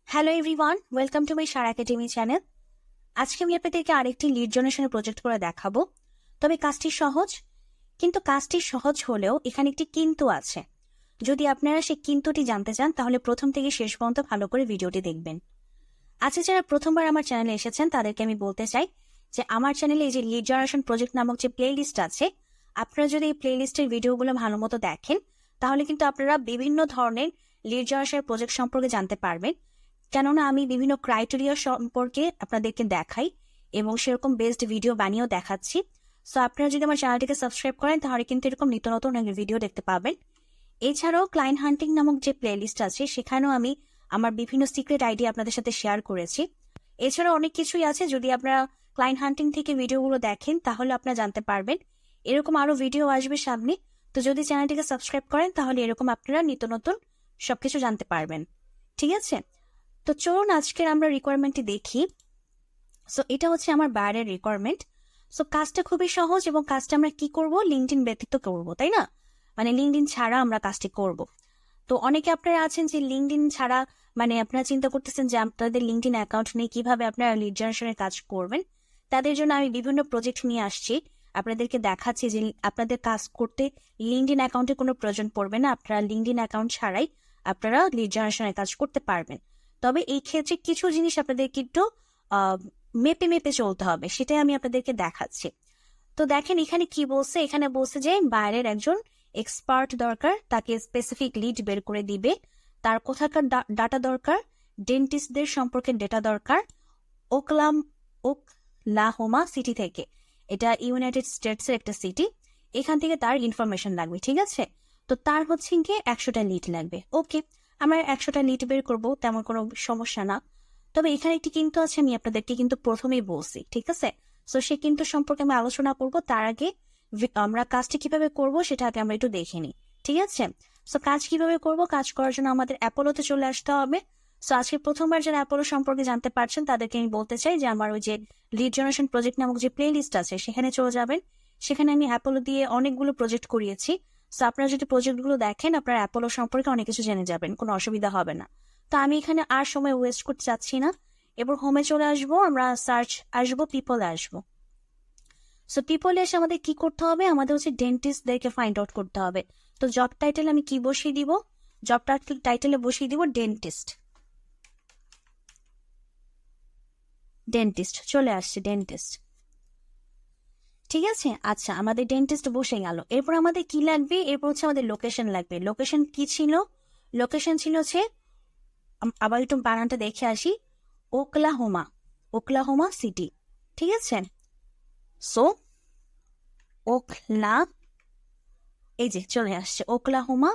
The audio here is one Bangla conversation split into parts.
Hello everyone, welcome to my Sharah Academy channel. আজকে আমি আপনাদেরকে আরেকটি লিড জেনারেশনের প্রজেক্ট করে দেখাবো। তবে কাজটি সহজ, কিন্তু কাজটি সহজ হলেও এখানে একটি কিন্তু আছে। যদি আপনারা সেই কিন্তুটি জানতে চান তাহলে প্রথম থেকে শেষ পর্যন্ত ভালো করে ভিডিওটি দেখবেন। আজকে যারা প্রথমবার আমার চ্যানেলে এসেছেন তাদেরকে আমি বলতে চাই যে আমার চ্যানেলে এই যে লিড জেনারেশন প্রজেক্ট নামক যে প্লে লিস্ট আছে, আপনারা যদি এই প্লে লিস্টের ভিডিওগুলো ভালো মতো দেখেন তাহলে কিন্তু আপনারা বিভিন্ন ধরনের লিড জেনারেশন প্রজেক্ট সম্পর্কে জানতে পারবেন। কেননা আমি বিভিন্ন ক্রাইটেরিয়া সম্পর্কে আপনাদেরকে দেখাই এবং সেরকম বেস্ট ভিডিও বানিয়েও দেখাচ্ছি। সো আপনারা যদি আমার চ্যানেলটিকে সাবস্ক্রাইব করেন তাহলে কিন্তু এরকম নিত্য নতুন ভিডিও দেখতে পাবেন। এছাড়াও ক্লায়েন্ট হান্টিং নামক যে প্লে লিস্ট আছে সেখানেও আমি আমার বিভিন্ন সিক্রেট আইডি আপনাদের সাথে শেয়ার করেছি। এছাড়াও অনেক কিছুই আছে, যদি আপনারা ক্লায়েন্ট হান্টিং থেকে ভিডিওগুলো দেখেন তাহলে আপনারা জানতে পারবেন। এরকম আরো ভিডিও আসবে সামনে, তো যদি চ্যানেলটিকে সাবস্ক্রাইব করেন তাহলে এরকম আপনারা নিত্য নতুন সবকিছু জানতে পারবেন। ঠিক আছে, তো চলুন আজকের আমরা রিকোয়ারমেন্টটি দেখি। সো এটা হচ্ছে আমার বাইরের রিকোয়ারমেন্ট। সো কাজটা খুবই সহজ এবং কাজটা আমরা কি করব, লিঙ্কডইন ব্যতীত করব, তাই না? মানে লিঙ্কডইন ছাড়া আমরা কাজটি করব। তো অনেকে আপনারা আছেন যে লিঙ্কডইন ছাড়া, মানে আপনারা চিন্তা করতেছেন যে আপনাদের লিঙ্কডইন অ্যাকাউন্ট নেই, কিভাবে আপনারা লিড জেনারেশনের কাজ করবেন। তাদের জন্য আমি বিভিন্ন প্রজেক্ট নিয়ে আসছি, আপনাদেরকে দেখাচ্ছি যে আপনাদের কাজ করতে লিঙ্কডইন অ্যাকাউন্টে কোনো প্রয়োজন পড়বে না। আপনারা লিঙ্কডইন অ্যাকাউন্ট ছাড়াই আপনারা লিড জেনারেশনের কাজ করতে পারবেন। তবে এই ক্ষেত্রে কিছু জিনিস আপনাদেরকে একটু মেপে মেপে চলতে হবে, সেটাই আমি আপনাদেরকে দেখাচ্ছি। তো দেখেন এখানে কি বলছে, এখানে বলছে যে বাইরের একজন এক্সপার্ট দরকার, তাকে স্পেসিফিক লিড বের করে দিবে। তার কোথাকার ডাটা দরকার, ডেন্টিস্টদের সম্পর্কে ডেটা দরকার, ওকলাহোমা সিটি থেকে। এটা ইউনাইটেড স্টেটসের একটা সিটি, এখান থেকে তার ইনফরমেশন লাগবে। ঠিক আছে, তো তার হচ্ছে গিয়ে 100টা লিড লাগবে। ওকে, আমরা 100টা লিড বের করবো, তেমন কোনো সমস্যা না। তবে এখানে একটি কিন্তু আছে, আমি আপনাদেরকে কিন্তু প্রথমেই বলছি, ঠিক আছে? সো সে কিন্তু সম্পর্কে আমি আলোচনা করব, তার আগে আমরা কাজটি কিভাবে করব সেটা আগে আমরা একটু দেখে নিই। ঠিক আছে, সো কাজ কিভাবে করব, কাজ করার জন্য আমাদের অ্যাপোলোতে চলে আসতে হবে। সো আজকে প্রথমবার যারা অ্যাপোলো সম্পর্কে জানতে পারছেন তাদেরকে আমি বলতে চাই যে আমার ওই যে লিড জেনারেশন প্রজেক্ট নামক যে প্লে লিস্ট আছে সেখানে চলে যাবেন। সেখানে আমি অ্যাপোলো দিয়ে অনেকগুলো প্রজেক্ট করিয়েছি। সো আপনারা যদি প্রজেক্টগুলো দেখেন আপনারা অ্যাপোলো সম্পর্কে অনেক কিছু জেনে যাবেন, কোনো অসুবিধা হবে না। তো আমি এখানে আর সময় ওয়েস্ট করতে চাচ্ছি না। এবার হোমে চলে আসবো, আমরা সার্চ আসবো, পিপলে আসবো। সো পিপলে এসে আমাদের কি করতে হবে, আমাদের হচ্ছে ডেন্টিস্টদেরকে ফাইন্ড আউট করতে হবে। তো জব টাইটেল আমি কি বসিয়ে দিব, জব টাইটেলে বসিয়ে দিব ডেন্টিস্ট। ডেন্টিস্ট চলে আসছে, ডেন্টিস্ট। ঠিক আছে, আচ্ছা আমাদের ডেন্টিস্ট বসে গেল। এরপর আমাদের কি লাগবে, এরপর হচ্ছে আমাদের লোকেশন লাগবে। লোকেশন কি ছিল, লোকেশন ছিল হচ্ছে, আবার একটু বানানটা দেখে আসি, ওকলাহোমা, ওকলাহোমা সিটি। ঠিক আছে, সো ওকলা, এই যে চলে আসছে ওকলাহোমা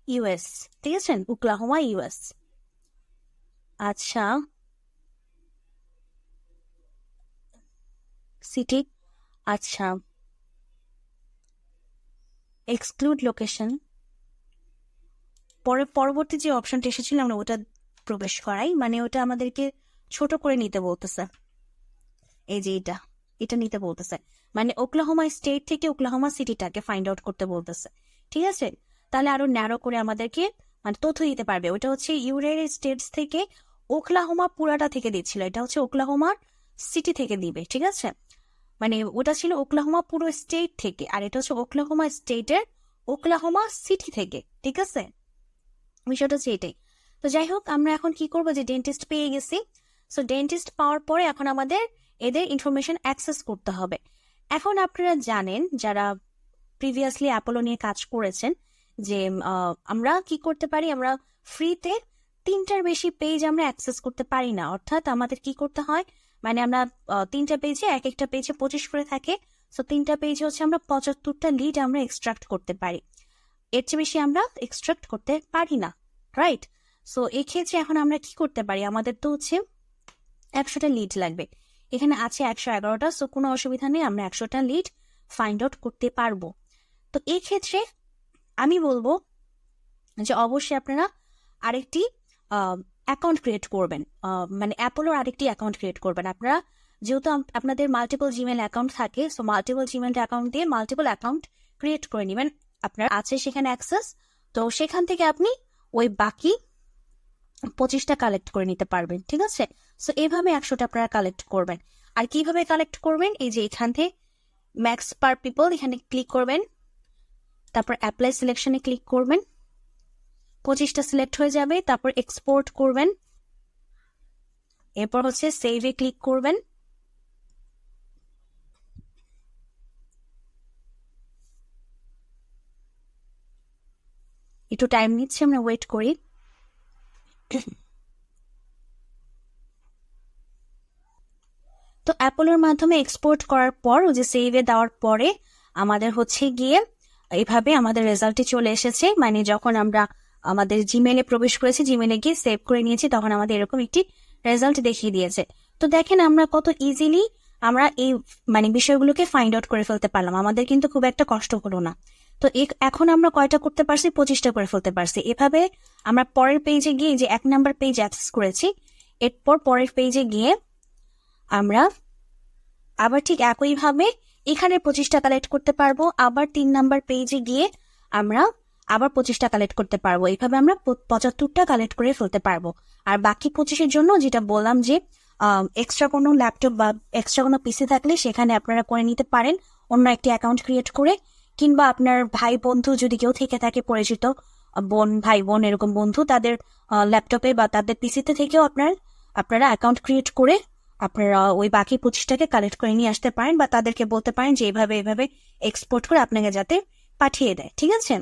ইউএস। ঠিক আছে, ওকলাহোমা ইউএস। আচ্ছা সিটি, আচ্ছা এক্সক্লুড লোকেশন। পরবর্তী যে অপশনটা এসেছিল আমরা ওটা প্রবেশ করাই, মানে ওটা আমাদেরকে ছোট করে নিতে বলতেছে। এই যে এটা নিতে বলতেছে, মানে ওকলাহোমা স্টেট থেকে ওকলাহোমা সিটিটাকে ফাইন্ড আউট করতে বলতেছে। ঠিক আছে, তাহলে আরো ন্যারো করে আমাদেরকে মানে তথ্য দিতে পারবে। ওটা হচ্ছে ইউনাইটেড স্টেটস থেকে ওকলাহোমা পুরাটা থেকে দিচ্ছিল, এটা হচ্ছে ওকলাহোমা সিটি থেকে দিবে। ঠিক আছে, মানে ওটা ছিল ওকলাহোমা পুরো স্টেট থেকে, আর এটা হচ্ছে ওকলাহোমা স্টেটের ওকলাহোমা সিটি থেকে। ঠিক আছে, বিষয়টা হচ্ছে এটাই। তো যাই হোক, আমরা এখন কি করবো, যে ডেন্টিস্ট পেয়ে গেছি। সো ডেন্টিস্ট পাওয়ার পরে এখন আমাদের এদের ইনফরমেশন অ্যাক্সেস করতে হবে। এখন আপনারা জানেন যারা প্রিভিয়াসলি অ্যাপোলো নিয়ে কাজ করেছেন যে আমরা কি করতে পারি, আমরা ফ্রিতে 3টার বেশি পেজ আমরা অ্যাক্সেস করতে পারি না। অর্থাৎ আমাদের কি করতে হয়, মানে আমরা 3টা পেজে, এক একটা পেজে 25 করে থাকে। সো 3টা পেজে হচ্ছে আমরা 75টা লিড আমরা এক্সট্রাক্ট করতে পারি, এর চেয়ে বেশি আমরা এক্সট্রাক্ট করতে পারি না, রাইট? সো এক্ষেত্রে এখন আমরা কি করতে পারি, আমাদের তো হচ্ছে 100টা লিড লাগবে, এখানে আছে 111টা। সো কোনো অসুবিধা নেই, আমরা 100টা লিড ফাইন্ড আউট করতে পারবো। তো এই ক্ষেত্রে আমি বলবো যে অবশ্যই আপনারা আরেকটি অ্যাকাউন্ট ক্রিয়েট করবেন, মানে অ্যাপোলোর আরেকটি অ্যাকাউন্ট ক্রিয়েট করবেন। আপনারা যেহেতু আপনাদের মাল্টিপল জিমেল অ্যাকাউন্ট থাকে, সো মাল্টিপল জিমেল অ্যাকাউন্ট দিয়ে মাল্টিপল অ্যাকাউন্ট ক্রিয়েট করে নেবেন। আপনার আছে সেখানে অ্যাক্সেস, তো সেখান থেকে আপনি ওই বাকি 25টা কালেক্ট করে নিতে পারবেন, ঠিক আছে। সো এইভাবে 100টা আপনারা কালেক্ট করবেন। আর কিভাবে কালেক্ট করবেন, এই যে এখান থেকে ম্যাক্স পার পিপল এখানে ক্লিক করবেন, তারপর অ্যাপ্লাই সিলেকশনে ক্লিক করবেন, 25টা সিলেক্ট হয়ে যাবে, তারপর এক্সপোর্ট করবেন, এরপর হচ্ছে সেভে ক্লিক করবেন, একটু টাইম নিচ্ছে, আমরা ওয়েট করি। তো অ্যাপোলোর মাধ্যমে এক্সপোর্ট করার পর ওই যে সেভে দেওয়ার পরে আমাদের হচ্ছে গিয়ে এইভাবে আমাদের রেজাল্টে চলে এসেছে। মানে যখন আমরা আমাদের জিমেলে প্রবেশ করেছি, জিমেলে গিয়ে সেভ করে নিয়েছি, তখন আমাদের এরকম একটি রেজাল্ট দেখিয়ে দিয়েছে। তো দেখেন আমরা কত ইজিলি আমরা এই মানে বিষয়গুলোকে ফাইন্ড আউট করে ফেলতে পারলাম, আমাদের কিন্তু খুব একটা কষ্ট হলো না। তো এখন আমরা কয়টা করতে পারছি, 25টা করে ফেলতে পারছি। এভাবে আমরা পরের পেজে গিয়ে যে 1 নাম্বার পেজ অ্যাক্সেস করেছি, এরপর পরের পেজে গিয়ে আমরা আবার ঠিক একইভাবে এখানে 25টা কালেক্ট করতে পারবো, আবার 3 নাম্বার পেজে গিয়ে আমরা আবার 25টা কালেক্ট করতে পারবো। এইভাবে আমরা 75টা কালেক্ট করে ফেলতে পারবো। আর বাকি 25-এর জন্য যেটা বললাম যে এক্সট্রা কোনো ল্যাপটপ বা এক্সট্রা কোনো পিসি থাকলে সেখানে আপনারা করে নিতে পারেন অন্য একটি অ্যাকাউন্ট ক্রিয়েট করে, কিংবা আপনার ভাই বন্ধু যদি কেউ থেকে থাকে, পরিচিত বোন ভাই বোন এরকম বন্ধু, তাদের ল্যাপটপে বা তাদের পিসিতে থেকেও আপনারা অ্যাকাউন্ট ক্রিয়েট করে আপনারা ওই বাকি 25টাকে কালেক্ট করে নিয়ে আসতে পারেন, বা তাদেরকে বলতে পারেন যে এভাবে এক্সপোর্ট করে আপনাকে যাতে পাঠিয়ে দেয়, ঠিক আছে।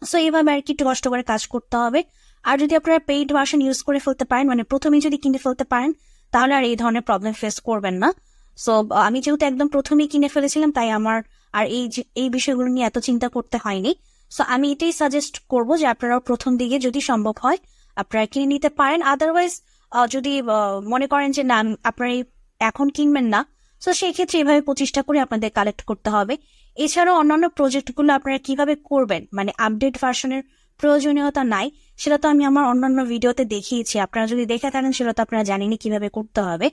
সো এইভাবে আর কি একটু কষ্ট করে কাজ করতে হবে। আর যদি আপনারা পেইড ভার্সন ইউজ করে ফেলতে পারেন, মানে প্রথমেই যদি কিনে ফেলতে পারেন, তাহলে আর এই ধরনের প্রবলেম ফেস করবেন না। সো আমি যেহেতু একদম প্রথমেই কিনে ফেলেছিলাম, তাই আমার আর এই বিষয়গুলো নিয়ে এত চিন্তা করতে হয়নি। সো আমি এটাই সাজেস্ট করব যে আপনারাও প্রথম দিকে যদি সম্ভব হয় আপনারা কিনে নিতে পারেন। আদারওয়াইজ যদি মনে করেন যে না আপনারা এখন কিনবেন না, তো সেই ক্ষেত্রে এভাবে 25টা করে আপনাদের কালেক্ট করতে হবে। এছাড়াও অন্যান্য প্রজেক্টগুলো আপনারা কিভাবে করবেন, মানে আপডেট ভার্সনের প্রয়োজনীয়তা নাই, সেটা তো আমি আমার অন্যান্য ভিডিওতে দেখিয়েছি। আপনারা যদি দেখে থাকেন সেটা তো আপনারা জানেনই কিভাবে করতে হবে।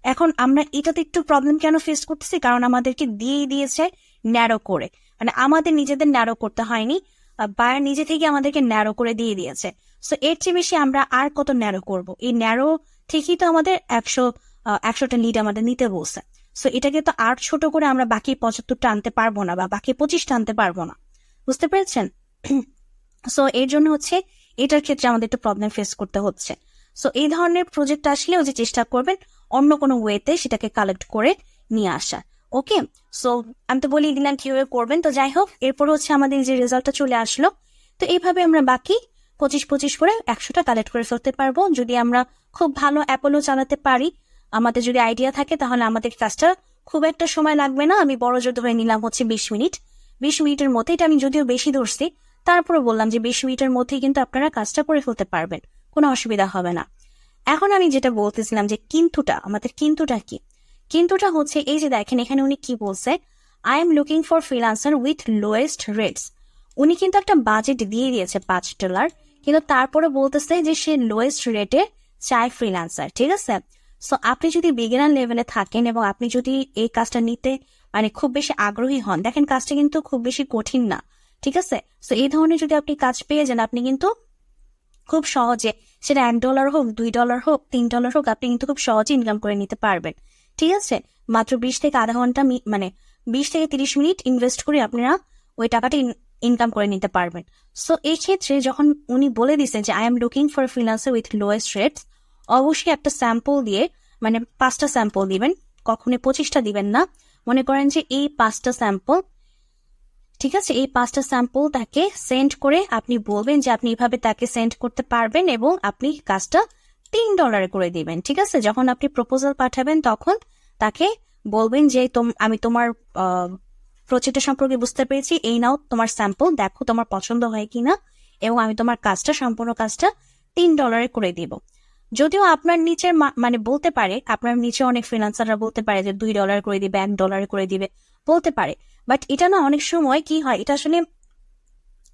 এখন আমরা এটাতে একটু প্রবলেম কেন ফেস করতেছি, কারণ আমাদেরকে দিয়েছে ন্যারো করে, মানে আমাদের নিজেদের ন্যারো করতে হয়নি, বায়ার নিজে থেকে আমাদেরকে ন্যারো করে দিয়ে দিয়েছে। সো এর চেয়ে বেশি আমরা আর কত ন্যারো করব, এই ন্যারো থেকেই তো আমাদের 100টা লিড আমাদের নিতে বলছে। সো এটাকে তো আর ছোট করে আমরা বাকি 75টা আনতে পারবো না, বা বাকি 25টা আনতে পারবো না, বুঝতে পেরেছেন। সো এর জন্য হচ্ছে এটার ক্ষেত্রে আমাদের একটু প্রবলেম ফেস করতে হচ্ছে। সো এই ধরনের প্রজেক্ট আসলেও যে চেষ্টা করবেন অন্য কোনো ওয়েতে সেটাকে কালেক্ট করে নিয়ে আসা। ওকে, সো আমি তো বলেই দিলাম কিভাবে করবেন। তো যাই হোক, এরপর হচ্ছে আমাদের যে রেজাল্টটা চলে আসলো, তো এইভাবে আমরা বাকি 25 করে 100টা কালেক্ট করে ফেলতে পারবো। যদি আমরা খুব ভালো অ্যাপোলো চালাতে পারি, আমাদের যদি আইডিয়া থাকে, তাহলে আমাদের কাজটা খুব একটা সময় লাগবে না। আমি বড় জোর ধরে নিলাম হচ্ছে 20 মিনিট, 20 মিনিটের মধ্যে, এটা আমি যদিও বেশি ধরছি, তারপরে বললাম যে 20 মিনিটের মধ্যেই কিন্তু আপনারা কাজটা করে ফেলতে পারবেন, কোনো অসুবিধা হবে না। এখন আমি যেটা বলতেছিলাম যে আমাদের কিন্তুটা কি, কিন্তুটা হচ্ছে এই যে দেখেন এখানে উনি কি বলছে, I am looking for freelancer with lowest rates. উনি কিন্তু একটা বাজেট দিয়ে দিয়েছে $5, কিন্তু তারপরে বলতেছে যে সে লোয়েস্ট রেটে চায় ফ্রিল্যান্সার, ঠিক আছে। সো আপনি যদি বিগিনার লেভেলে থাকেন এবং আপনি যদি এই কাজটা নিতে মানে খুব বেশি আগ্রহী হন, দেখেন কাজটা কিন্তু খুব বেশি কঠিন না, ঠিক আছে। সো এই ধরনের যদি আপনি কাজ পেয়ে যান, আপনি কিন্তু খুব সহজে, সেটা $1 হোক, $2 হোক, $3 হোক, আপনি কিন্তু খুব সহজে ইনকাম করে নিতে পারবেন, ঠিক আছে। মাত্র 20 থেকে আধা ঘন্টা মানে 20 থেকে 30 মিনিট ইনভেস্ট করে আপনারা ওই টাকাটা ইনকাম করে নিতে পারবেন। সো এই ক্ষেত্রে যখন উনি বলে দিচ্ছেন যে I am looking for freelancer with lowest rates, অবশ্যই একটা স্যাম্পল দিয়ে, মানে 5টা স্যাম্পল দিবেন, কখনোই 25টা দিবেন না। মনে করেন যে এই 5টা স্যাম্পল, ঠিক আছে, এই 5টা স্যাম্পল তাকে সেন্ড করে আপনি বলবেন যে আপনি এইভাবে তাকে সেন্ড করতে পারবেন, এবং আপনি কাজটা $3 করে দিবেন, ঠিক আছে। যখন আপনি প্রপোজাল পাঠাবেন তখন তাকে বলবেন যে আমি তোমার প্রজেক্টের সম্পর্কে বুঝতে পেরেছি, এই নাও তোমার স্যাম্পল, দেখো তোমার পছন্দ হয় কিনা, এবং আমি তোমার সম্পূর্ণ কাজটা $3 করে দিব। যদিও আপনার নিচের মানে বলতে পারে, আপনার নিচে অনেক ফ্রিল্যান্সাররা বলতে পারে যে $2 করে দিবে, $1 করে দিবে, বলতে পারে, বাট এটা না অনেক সময় কি হয়, এটা আসলে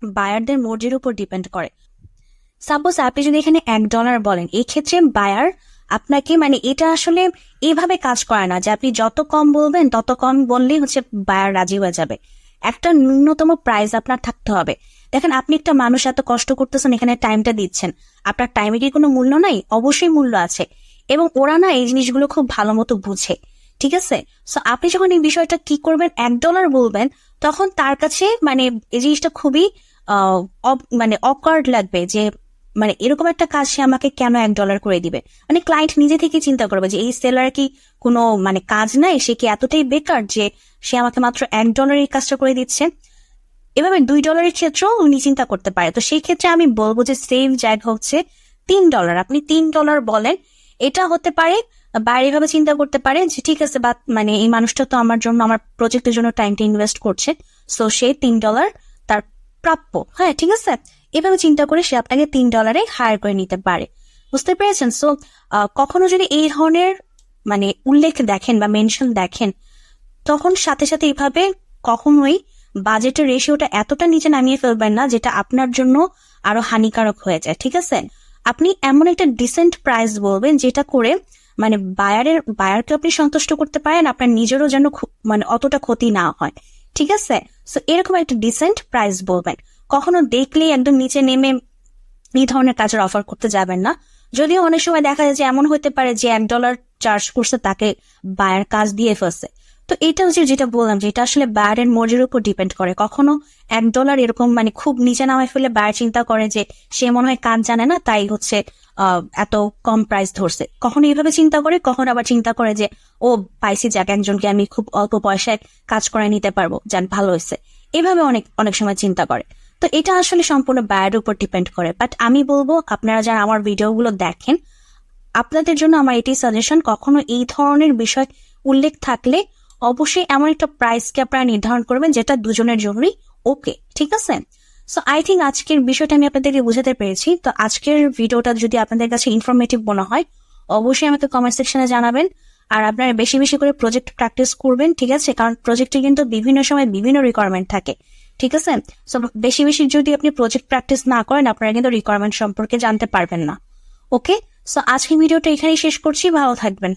বায়ারদের মর্জির উপর ডিপেন্ড করে। সাপোজ আপনি যদি এখানে $1 বলেন, এই ক্ষেত্রে বায়ার আপনাকে, মানে এটা আসলে এইভাবে কাজ করে না যে আপনি যত কম বলবেন তত কম বললেই হচ্ছে বায়ার রাজি হয়ে যাবে। একটা ন্যূনতম প্রাইস আপনার থাকতে হবে। দেখেন, আপনি একটা মানুষ এত কষ্ট করতেছেন, এখানে টাইমটা দিচ্ছেন, আপনার টাইমে কি কোনো মূল্য নাই? অবশ্যই মূল্য আছে। এবং ওরা না এই জিনিসগুলো খুব ভালো মতো বুঝে, ঠিক আছে? সো আপনি যখন এই বিষয়টা কি করবেন, $1 বলবেন, তখন তার কাছে মানে এই জিনিসটা খুবই মানে অকওয়ার্ড লাগবে যে মানে এরকম একটা কাজ সে আমাকে কেন $1 করে দিবে। মানে ক্লায়েন্ট নিজে থেকে চিন্তা করবে যে এই সেলার কি কোনো মানে কাজ নাই, সে কি এতটাই বেকার যে সে আমাকে মাত্র $1 এই কাজটা করে দিচ্ছে। এভাবে $2 ক্ষেত্রেও উনি চিন্তা করতে পারে। তো সেই ক্ষেত্রে আমি বলবো যে সেভ জায়গা হচ্ছে $3। আপনি $3 বলেন, এটা হতে পারে বাইরে ভাবে চিন্তা করতে পারে যে ঠিক আছে, বা মানে এই মানুষটা তো আমার জন্য, আমার প্রজেক্টের জন্য টাইমটা ইনভেস্ট করছে, সো সে $3 তার প্রাপ্য। হ্যাঁ, ঠিক আছে, এভাবে চিন্তা করে সে আপনাকে $3 হায়ার করে নিতে পারে। বুঝতে পেরেছেন? সো কখনো যদি এই ধরনের মানে উল্লেখ দেখেন বা মেনশন দেখেন, তখন সাথে সাথে এইভাবে কখনোই বাজেটের রেশিওটা এতটা নিচে নামিয়ে ফেলবেন না যেটা আপনার জন্য আরো হানিকারক হয়ে যায়, ঠিক আছে? আপনি এমন একটা ডিসেন্ট প্রাইস বলবেন যেটা করে মানে বায়ারকে আপনি সন্তুষ্ট করতে পারেন, আপনার নিজেরও যেন মানে অতটা ক্ষতি না হয়, ঠিক আছে? সো এরকম একটা ডিসেন্ট প্রাইস বলবেন। কখনো দেখলেই একদম নিচে নেমে এই ধরনের কাজের অফার করতে যাবেন না। যদিও অনেক সময় দেখা যায় যে এমন হতে পারে যে $1 চার্জ করছে তাকে বায়ার কাজ দিয়ে ফেলছে। তো এটা হচ্ছে যেটা বললাম যে এটা আসলে বায়ারের মর্জির উপর ডিপেন্ড করে। কখনো $1 এরকম মানে খুব নিচে নামায় ফেলে বায়ার চিন্তা করে যে সে মনে হয় কাজ জানে না, তাই হচ্ছে এত কম প্রাইস ধরছে। কখনো এইভাবে চিন্তা করে, কখনো আবার চিন্তা করে যে ও পাইছি, যাক একজনকে আমি খুব অল্প পয়সায় কাজ করে নিতে পারবো, যান ভালো হয়েছে। এভাবে অনেক অনেক সময় চিন্তা করে। তো এটা আসলে সম্পূর্ণ বায়ারের উপর ডিপেন্ড করে। বাট আমি বলবো আপনারা যারা আমার ভিডিওগুলো দেখেন, আপনাদের জন্য আমার এটাই সাজেশন, কখনো এই ধরনের বিষয় উল্লেখ থাকলে অবশ্যই এমন একটা প্রাইসকে আপনারা নির্ধারণ করবেন যেটা দুজনের জন্যই ওকে, ঠিক আছে? সো আই থিঙ্ক আজকের বিষয়টা আমি আপনাদেরকে বুঝাতে পেরেছি। তো আজকের ভিডিওটা যদি আপনাদের কাছে ইনফরমেটিভ মনে হয়, অবশ্যই আমাকে কমেন্ট সেকশনে জানাবেন। আর আপনারা বেশি বেশি করে প্রজেক্ট প্র্যাকটিস করবেন, ঠিক আছে? কারণ প্রজেক্টে কিন্তু বিভিন্ন সময় বিভিন্ন রিকোয়ারমেন্ট থাকে, ঠিক আছে? সো বেশি বেশি যদি আপনি প্রজেক্ট প্র্যাকটিস না করেন, আপনারা কিন্তু রিকোয়ারমেন্ট সম্পর্কে জানতে পারবেন না। ওকে, সো আজকের ভিডিওটা এখানেই শেষ করছি। ভালো থাকবেন।